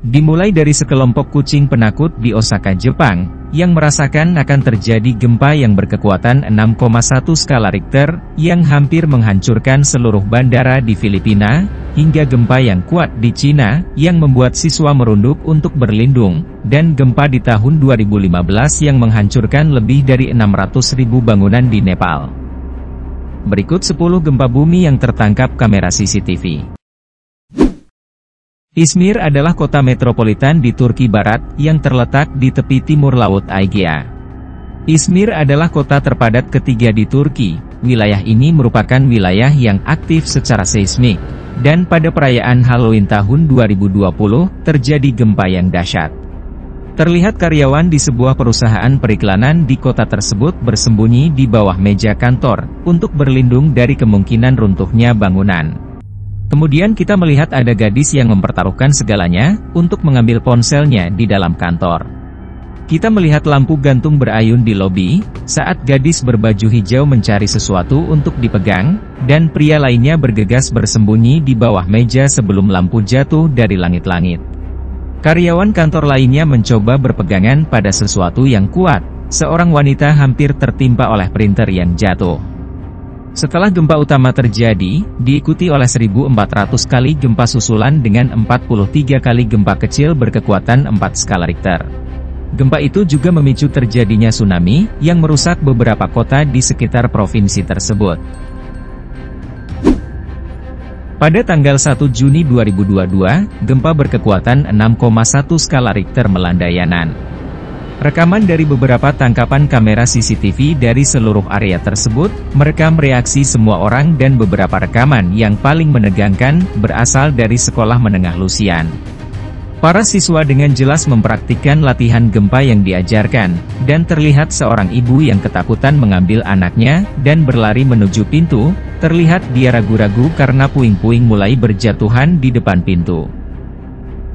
Dimulai dari sekelompok kucing penakut di Osaka, Jepang, yang merasakan akan terjadi gempa yang berkekuatan 6,1 skala Richter, yang hampir menghancurkan seluruh bandara di Filipina, hingga gempa yang kuat di Cina, yang membuat siswa merunduk untuk berlindung, dan gempa di tahun 2015 yang menghancurkan lebih dari 600.000 bangunan di Nepal. Berikut 10 gempa bumi yang tertangkap kamera CCTV. Izmir adalah kota metropolitan di Turki Barat, yang terletak di tepi timur Laut Aegea. Izmir adalah kota terpadat ketiga di Turki. Wilayah ini merupakan wilayah yang aktif secara seismik, dan pada perayaan Halloween tahun 2020, terjadi gempa yang dahsyat. Terlihat karyawan di sebuah perusahaan periklanan di kota tersebut bersembunyi di bawah meja kantor, untuk berlindung dari kemungkinan runtuhnya bangunan. Kemudian kita melihat ada gadis yang mempertaruhkan segalanya, untuk mengambil ponselnya di dalam kantor. Kita melihat lampu gantung berayun di lobi, saat gadis berbaju hijau mencari sesuatu untuk dipegang, dan pria lainnya bergegas bersembunyi di bawah meja sebelum lampu jatuh dari langit-langit. Karyawan kantor lainnya mencoba berpegangan pada sesuatu yang kuat, seorang wanita hampir tertimpa oleh printer yang jatuh. Setelah gempa utama terjadi, diikuti oleh 1.400 kali gempa susulan dengan 43 kali gempa kecil berkekuatan 4 skala Richter. Gempa itu juga memicu terjadinya tsunami, yang merusak beberapa kota di sekitar provinsi tersebut. Pada tanggal 1 Juni 2022, gempa berkekuatan 6,1 skala Richter melanda Yan'an. Rekaman dari beberapa tangkapan kamera CCTV dari seluruh area tersebut, merekam reaksi semua orang dan beberapa rekaman yang paling menegangkan, berasal dari sekolah menengah Lusian. Para siswa dengan jelas mempraktikkan latihan gempa yang diajarkan, dan terlihat seorang ibu yang ketakutan mengambil anaknya, dan berlari menuju pintu, terlihat dia ragu-ragu karena puing-puing mulai berjatuhan di depan pintu.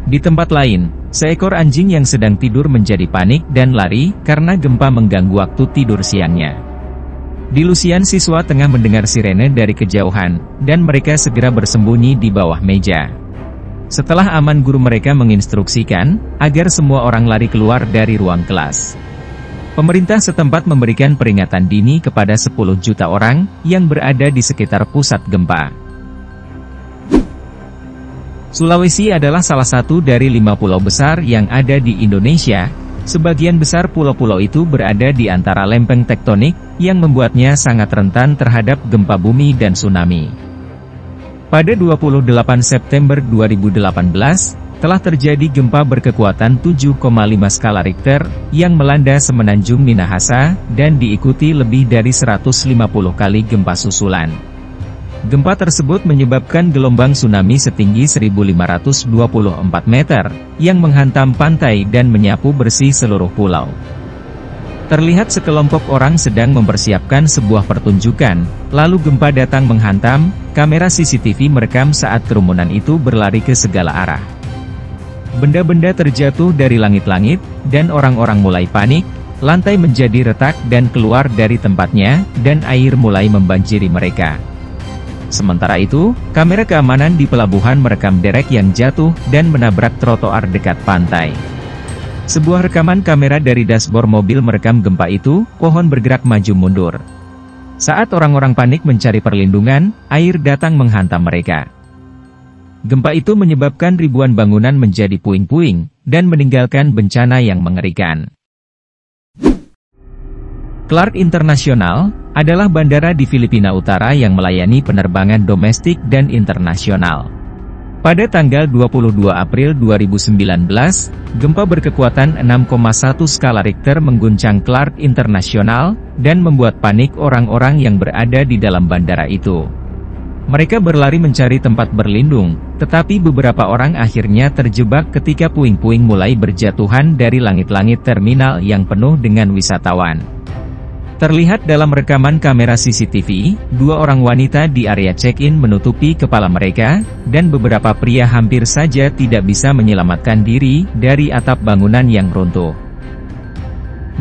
Di tempat lain, seekor anjing yang sedang tidur menjadi panik dan lari, karena gempa mengganggu waktu tidur siangnya. Di Lusian siswa tengah mendengar sirene dari kejauhan, dan mereka segera bersembunyi di bawah meja. Setelah aman guru mereka menginstruksikan, agar semua orang lari keluar dari ruang kelas. Pemerintah setempat memberikan peringatan dini kepada 10 juta orang, yang berada di sekitar pusat gempa. Sulawesi adalah salah satu dari 5 pulau besar yang ada di Indonesia. Sebagian besar pulau-pulau itu berada di antara lempeng tektonik, yang membuatnya sangat rentan terhadap gempa bumi dan tsunami. Pada 28 September 2018, telah terjadi gempa berkekuatan 7,5 skala Richter, yang melanda semenanjung Minahasa, dan diikuti lebih dari 150 kali gempa susulan. Gempa tersebut menyebabkan gelombang tsunami setinggi 1.524 meter, yang menghantam pantai dan menyapu bersih seluruh pulau. Terlihat sekelompok orang sedang mempersiapkan sebuah pertunjukan, lalu gempa datang menghantam. Kamera CCTV merekam saat kerumunan itu berlari ke segala arah. Benda-benda terjatuh dari langit-langit, dan orang-orang mulai panik, lantai menjadi retak dan keluar dari tempatnya, dan air mulai membanjiri mereka. Sementara itu, kamera keamanan di pelabuhan merekam derek yang jatuh dan menabrak trotoar dekat pantai. Sebuah rekaman kamera dari dashboard mobil merekam gempa itu, pohon bergerak maju mundur. Saat orang-orang panik mencari perlindungan, air datang menghantam mereka. Gempa itu menyebabkan ribuan bangunan menjadi puing-puing, dan meninggalkan bencana yang mengerikan. Clark International adalah bandara di Filipina Utara yang melayani penerbangan domestik dan internasional. Pada tanggal 22 April 2019, gempa berkekuatan 6,1 skala Richter mengguncang Clark International, dan membuat panik orang-orang yang berada di dalam bandara itu. Mereka berlari mencari tempat berlindung, tetapi beberapa orang akhirnya terjebak ketika puing-puing mulai berjatuhan dari langit-langit terminal yang penuh dengan wisatawan. Terlihat dalam rekaman kamera CCTV, 2 orang wanita di area check-in menutupi kepala mereka, dan beberapa pria hampir saja tidak bisa menyelamatkan diri dari atap bangunan yang runtuh.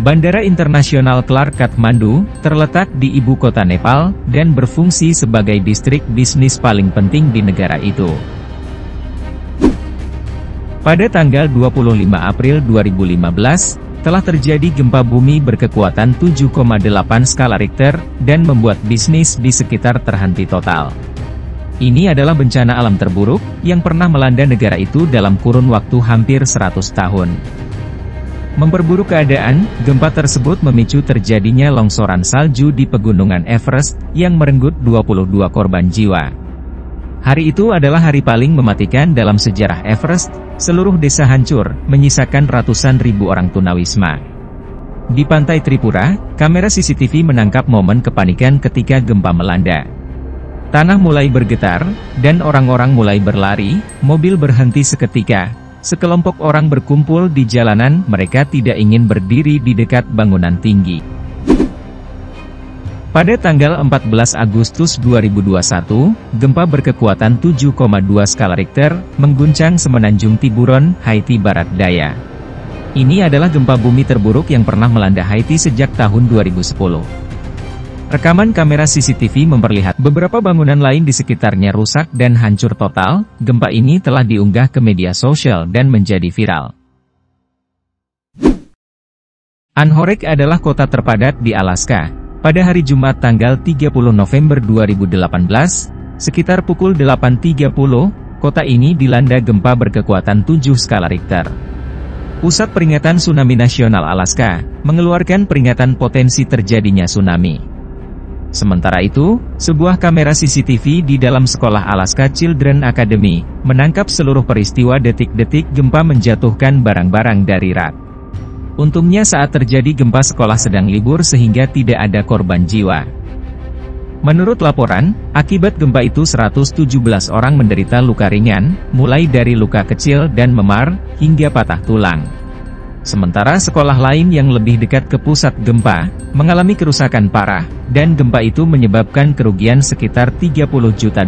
Bandara Internasional Clark Kathmandu, terletak di ibu kota Nepal, dan berfungsi sebagai distrik bisnis paling penting di negara itu. Pada tanggal 25 April 2015, telah terjadi gempa bumi berkekuatan 7,8 skala Richter, dan membuat bisnis di sekitar terhenti total. Ini adalah bencana alam terburuk, yang pernah melanda negara itu dalam kurun waktu hampir 100 tahun. Memperburuk keadaan, gempa tersebut memicu terjadinya longsoran salju di pegunungan Everest, yang merenggut 22 korban jiwa. Hari itu adalah hari paling mematikan dalam sejarah Everest, seluruh desa hancur, menyisakan ratusan ribu orang tunawisma. Di pantai Tripura, kamera CCTV menangkap momen kepanikan ketika gempa melanda. Tanah mulai bergetar, dan orang-orang mulai berlari, mobil berhenti seketika. Sekelompok orang berkumpul di jalanan, mereka tidak ingin berdiri di dekat bangunan tinggi. Pada tanggal 14 Agustus 2021, gempa berkekuatan 7,2 skala Richter, mengguncang semenanjung Tiburon, Haiti Barat Daya. Ini adalah gempa bumi terburuk yang pernah melanda Haiti sejak tahun 2010. Rekaman kamera CCTV memperlihatkan beberapa bangunan lain di sekitarnya rusak dan hancur total. Gempa ini telah diunggah ke media sosial dan menjadi viral. Anchorage adalah kota terpadat di Alaska. Pada hari Jumat tanggal 30 November 2018, sekitar pukul 8.30, kota ini dilanda gempa berkekuatan 7 skala Richter. Pusat Peringatan Tsunami Nasional Alaska mengeluarkan peringatan potensi terjadinya tsunami. Sementara itu, sebuah kamera CCTV di dalam sekolah Alaska Children Academy menangkap seluruh peristiwa detik-detik gempa menjatuhkan barang-barang dari rak. Untungnya saat terjadi gempa sekolah sedang libur sehingga tidak ada korban jiwa. Menurut laporan, akibat gempa itu 117 orang menderita luka ringan, mulai dari luka kecil dan memar, hingga patah tulang. Sementara sekolah lain yang lebih dekat ke pusat gempa, mengalami kerusakan parah, dan gempa itu menyebabkan kerugian sekitar $30 juta.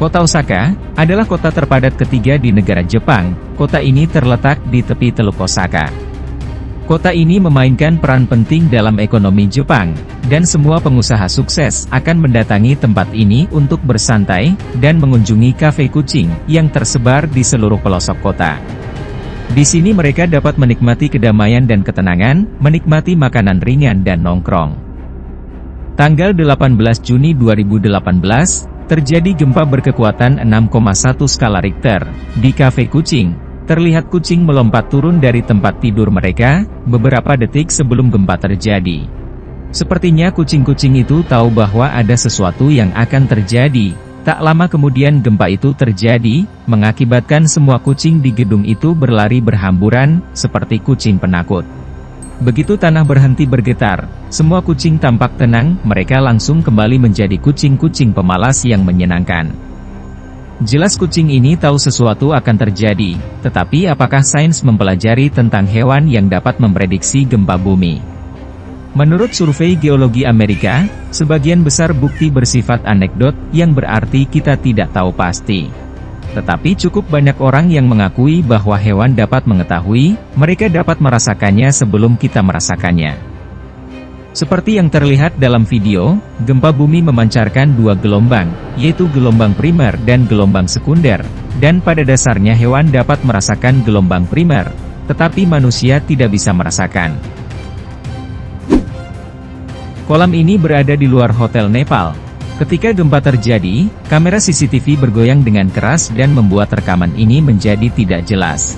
Kota Osaka adalah kota terpadat ketiga di negara Jepang. Kota ini terletak di tepi Teluk Osaka. Kota ini memainkan peran penting dalam ekonomi Jepang, dan semua pengusaha sukses akan mendatangi tempat ini untuk bersantai dan mengunjungi kafe kucing yang tersebar di seluruh pelosok kota. Di sini mereka dapat menikmati kedamaian dan ketenangan, menikmati makanan ringan dan nongkrong. Tanggal 18 Juni 2018, terjadi gempa berkekuatan 6,1 skala Richter. Di kafe kucing, terlihat kucing melompat turun dari tempat tidur mereka, beberapa detik sebelum gempa terjadi. Sepertinya kucing-kucing itu tahu bahwa ada sesuatu yang akan terjadi. Tak lama kemudian gempa itu terjadi, mengakibatkan semua kucing di gedung itu berlari berhamburan, seperti kucing penakut. Begitu tanah berhenti bergetar, semua kucing tampak tenang, mereka langsung kembali menjadi kucing-kucing pemalas yang menyenangkan. Jelas kucing ini tahu sesuatu akan terjadi, tetapi apakah sains mempelajari tentang hewan yang dapat memprediksi gempa bumi? Menurut survei geologi Amerika, sebagian besar bukti bersifat anekdot, yang berarti kita tidak tahu pasti. Tetapi cukup banyak orang yang mengakui bahwa hewan dapat mengetahui, mereka dapat merasakannya sebelum kita merasakannya. Seperti yang terlihat dalam video, gempa bumi memancarkan dua gelombang, yaitu gelombang primer dan gelombang sekunder, dan pada dasarnya hewan dapat merasakan gelombang primer, tetapi manusia tidak bisa merasakan. Kolam ini berada di luar Hotel Nepal. Ketika gempa terjadi, kamera CCTV bergoyang dengan keras dan membuat rekaman ini menjadi tidak jelas.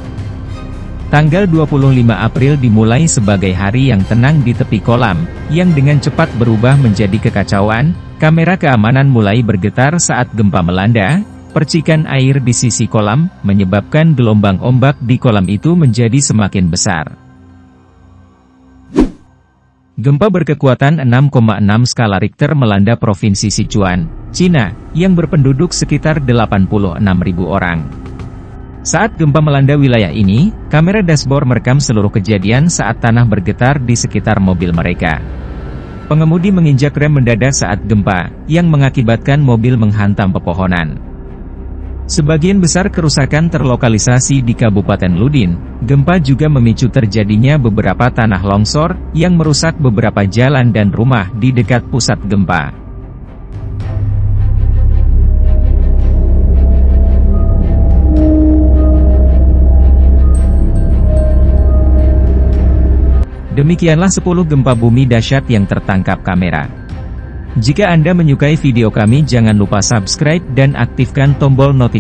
Tanggal 25 April dimulai sebagai hari yang tenang di tepi kolam, yang dengan cepat berubah menjadi kekacauan. Kamera keamanan mulai bergetar saat gempa melanda, percikan air di sisi kolam, menyebabkan gelombang ombak di kolam itu menjadi semakin besar. Gempa berkekuatan 6,6 skala Richter melanda Provinsi Sichuan, Cina, yang berpenduduk sekitar 86.000 orang. Saat gempa melanda wilayah ini, kamera dashboard merekam seluruh kejadian saat tanah bergetar di sekitar mobil mereka. Pengemudi menginjak rem mendadak saat gempa, yang mengakibatkan mobil menghantam pepohonan. Sebagian besar kerusakan terlokalisasi di Kabupaten Ludin. Gempa juga memicu terjadinya beberapa tanah longsor, yang merusak beberapa jalan dan rumah di dekat pusat gempa. Demikianlah 10 gempa bumi dahsyat yang tertangkap kamera. Jika Anda menyukai video kami, jangan lupa subscribe dan aktifkan tombol notifikasi.